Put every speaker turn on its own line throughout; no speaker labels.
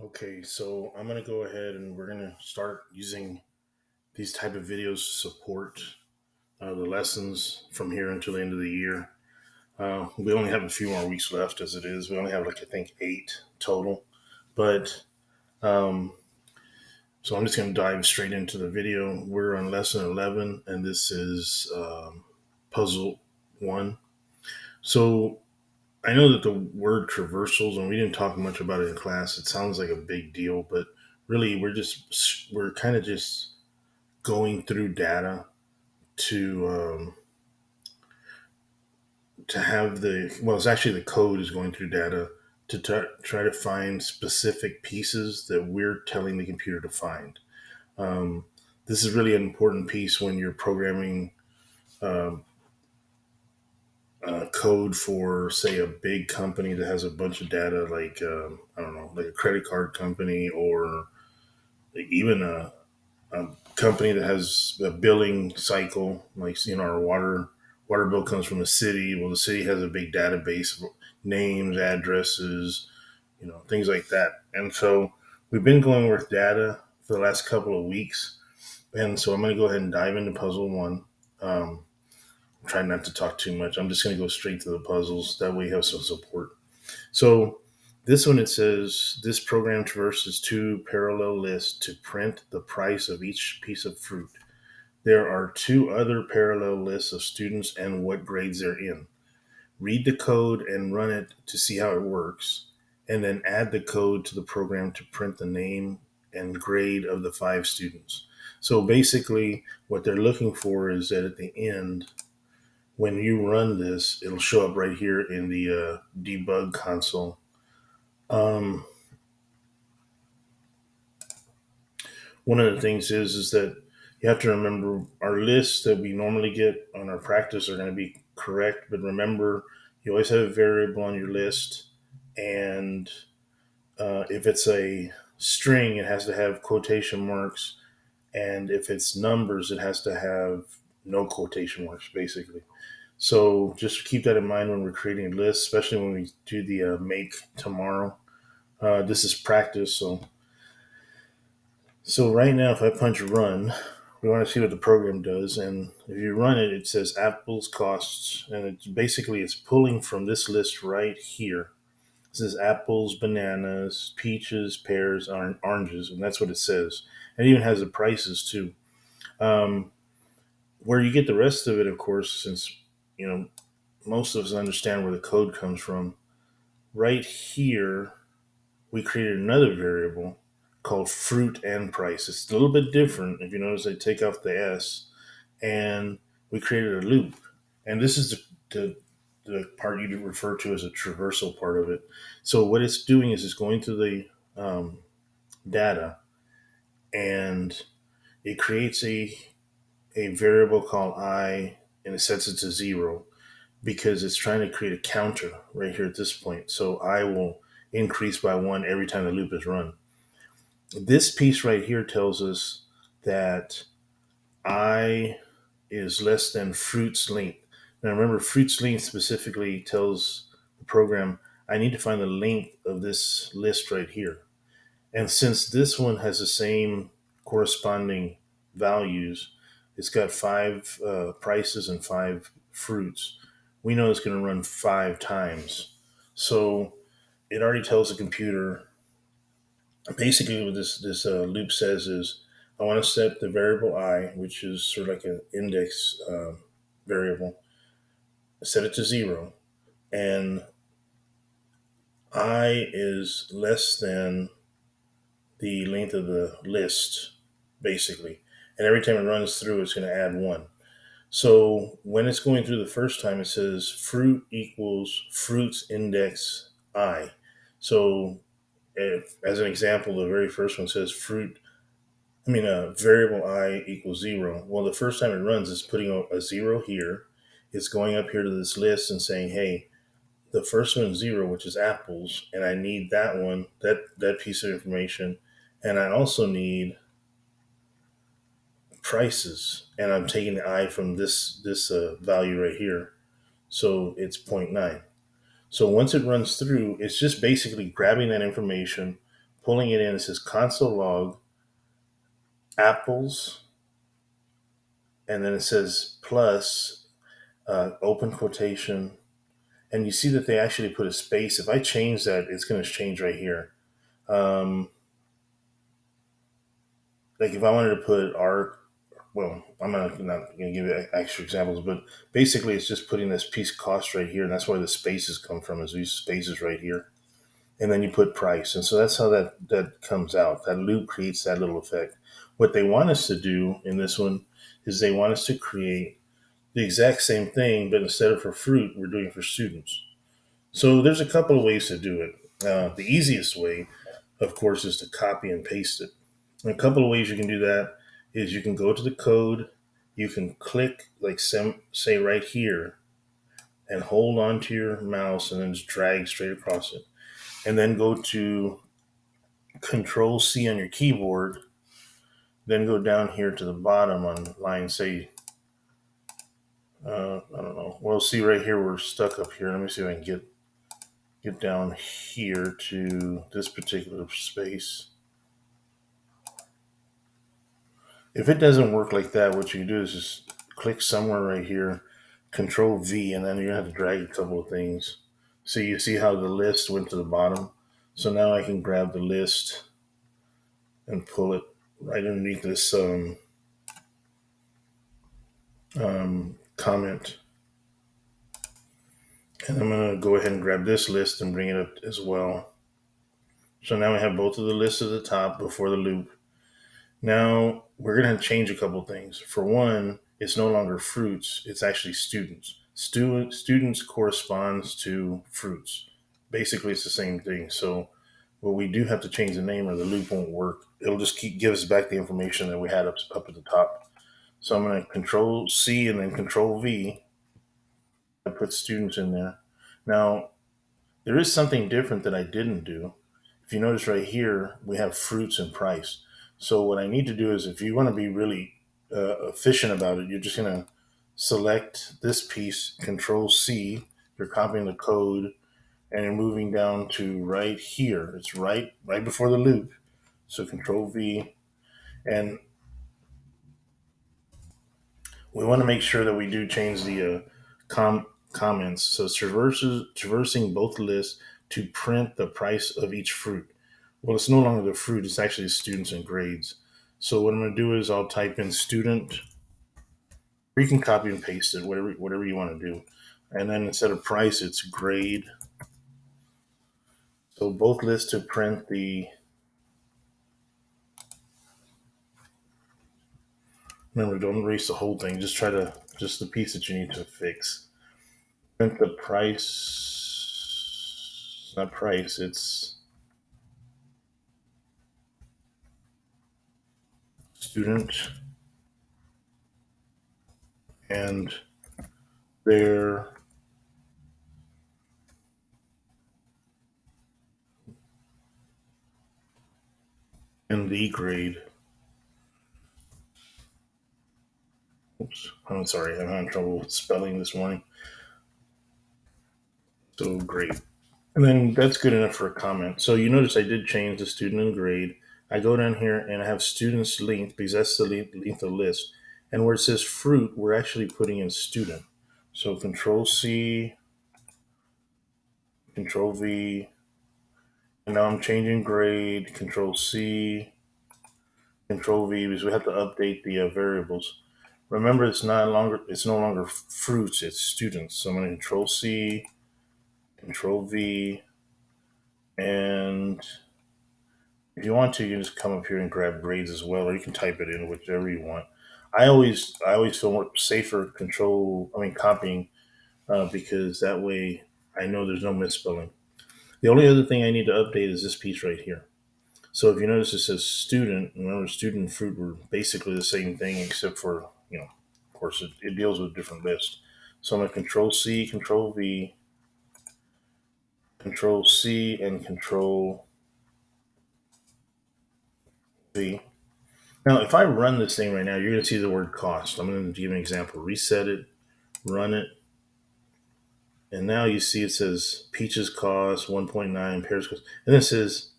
Okay, so I'm gonna go ahead and we're gonna start using these type of videos to support the lessons from here until the end of the year. We only have a few more weeks left as it is. We only have I think 8 total, but um, so I'm just gonna dive straight into the video. We're on lesson 11, and this is puzzle one. So I know that the word traversals, and we didn't talk much about it in class. It sounds like a big deal, but really, we're kind of just going through data to have it's actually the code is going through data to try to find specific pieces that we're telling the computer to find. Um, this is really an important piece when you're programming um, code for, say, a big company that has a bunch of data, like I don't know, like a credit card company, or like even a company that has a billing cycle, like our water bill comes from the city. Well, the city has a big database of names, addresses, things like that. And so we've been going with data for the last couple of weeks, and so I'm going to go ahead and dive into puzzle one. Um, Try not to talk too much. I'm just going to go straight to the puzzles. That way, you have some support. So this one, it says this program traverses two parallel lists to print the price of each piece of fruit. There are two other parallel lists of students and what grades they're in. Read the code and run it to see how it works, and then add the code to the program to print the name and grade of the 5 students. So basically, what they're looking for is that at the end, when you run this, it'll show up right here in the debug console. Um, One of the things is that you have to remember our lists that we normally get on our practice are going to be correct, but remember you always have a variable on your list, and if it's a string, it has to have quotation marks, and if it's numbers, it has to have no quotation marks, basically. So just keep that in mind when we're creating lists, especially when we do the make tomorrow. This is practice, so right now, if I punch run, we want to see what the program does. And if you run it, it says apples costs, and it's pulling from this list right here. It says apples, bananas, peaches, pears, oranges, and that's what it says. And it even has the prices too. Um, where you get the rest of it, of course, since you know most of us understand where the code comes from. Right here, we created another variable called fruit and price. It's a little bit different. If you notice, I take off the S, and we created a loop. And this is the part you refer to as a traversal part of it. So what it's doing is it's going through the data, and it creates a variable called I, and it sets it to 0 because it's trying to create a counter right here at this point. So I will increase by 1 every time the loop is run. This piece right here tells us that I is less than fruit's length. Now remember, fruit's length specifically tells the program I need to find the length of this list right here. And since this one has the same corresponding values, it's got 5 prices and 5 fruits. We know it's going to run 5 times. So it already tells the computer. Basically, what this loop says is, I want to set the variable I, which is sort of like an index variable, set it to 0, and I is less than the length of the list, basically. And every time it runs through, it's going to add 1. So when it's going through the first time, it says fruit equals fruits index I. So as an example, the very first one says variable I equals 0. Well, the first time it runs, it's putting a 0 here. It's going up here to this list and saying, hey, the first one's 0, which is apples, and I need that one, that piece of information. And I also need prices, and I'm taking the I from this value right here. So it's zero 0.9. So once it runs through, it's just basically grabbing that information, pulling it in. It says console log apples, and then it says plus open quotation, and you see that they actually put a space. If I change that, it's going to change right here. Um, like if I wanted to put our, well, not going to give you extra examples, but basically it's just putting this piece cost right here, and that's where the spaces come from, is these spaces right here. And then you put price. And so that's how that comes out. That loop creates that little effect. What they want us to do in this one is they want us to create the exact same thing, but instead of for fruit, we're doing it for students. So there's a couple of ways to do it. The easiest way, of course, is to copy and paste it. And a couple of ways you can do that is you can go to the code, you can click, like say right here, and hold onto your mouse and then just drag straight across it. And then go to Control C on your keyboard, then go down here to the bottom on line, say, I don't know. Well, see right here, we're stuck up here. Let me see if I can get down here to this particular space. If it doesn't work like that, what you do is just click somewhere right here, Control V, and then you're gonna have to drag a couple of things. So you see how the list went to the bottom. So now I can grab the list and pull it right underneath this comment. And I'm going to go ahead and grab this list and bring it up as well. So now we have both of the lists at the top before the loop. Now we're going to change a couple things. For one, it's no longer fruits, it's actually students. Students corresponds to fruits. Basically, it's the same thing. So what we do have to change the name or the loop won't work. It'll just give us back the information that we had up at the top. So I'm going to Control C and then Control V. I put students in there. Now, there is something different that I didn't do. If you notice right here, we have fruits and price. So what I need to do is, if you want to be really efficient about it, you're just going to select this piece, Control C. You're copying the code, and you're moving down to right here. It's right before the loop. So Control V, and we want to make sure that we do change the comments. So it's traversing both lists to print the price of each fruit. Well, it's no longer the fruit, it's actually students and grades. So what I'm going to do is I'll type in student, or you can copy and paste it, whatever you want to do. And then instead of price, it's grade. So both lists to print the, remember, don't erase the whole thing, just the piece that you need to fix. Print the price, not price, it's student and their and the grade. Oops, I'm sorry, I'm having trouble with spelling this morning. So grade. And then that's good enough for a comment. So you notice I did change the student and grade. I go down here and I have students length because that's the length of the list. And where it says fruit, we're actually putting in student. So Control C, Control V, and now I'm changing grade, Control C, Control V, because we have to update the variables. Remember, it's no longer fruits, it's students. So I'm going to Control C, Control V, and if you want to, you can just come up here and grab grades as well, or you can type it in whichever you want. I always feel more safer copying, because that way I know there's no misspelling. The only other thing I need to update is this piece right here. So if you notice, it says student. Remember, student and fruit were basically the same thing, except for, of course, it deals with different lists. So I'm going to Control C, Control V, Control C, and Control V. Now, if I run this thing right now, you're going to see the word cost. I'm going to give an example. Reset it, run it, and now you see it says peaches cost 1.9, pears cost, and this is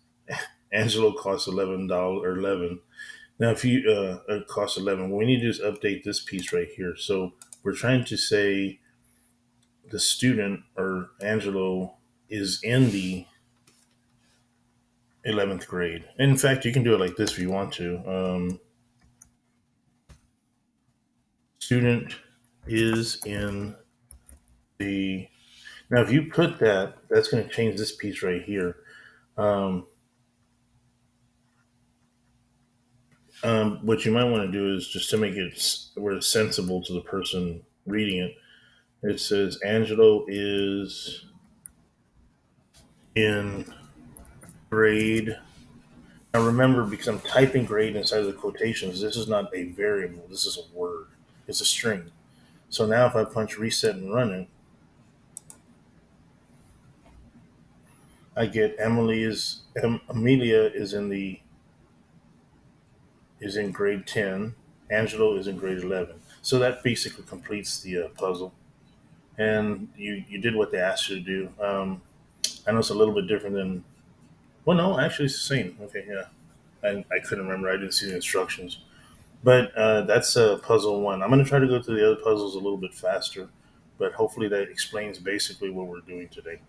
Angelo costs $11 or 11. Now, if you it costs 11, what we need to do is update this piece right here. So we're trying to say the student or Angelo is in the 11th grade. And in fact, you can do it like this if you want to. Student is in the. Now, if you put that, that's going to change this piece right here. Um, what you might want to do is just to make it where it's sensible to the person reading it. It says Angelo is in grade. Now remember, because I'm typing grade inside of the quotations, this is not a variable. This is a word. It's a string. So now if I punch reset and run it, I get Amelia is in grade 10. Angelo is in grade 11. So that basically completes the puzzle. And you did what they asked you to do. I know it's a little bit different than. Well, no, actually it's the same. Okay, yeah. I couldn't remember. I didn't see the instructions. But that's puzzle one. I'm going to try to go through the other puzzles a little bit faster, but hopefully that explains basically what we're doing today.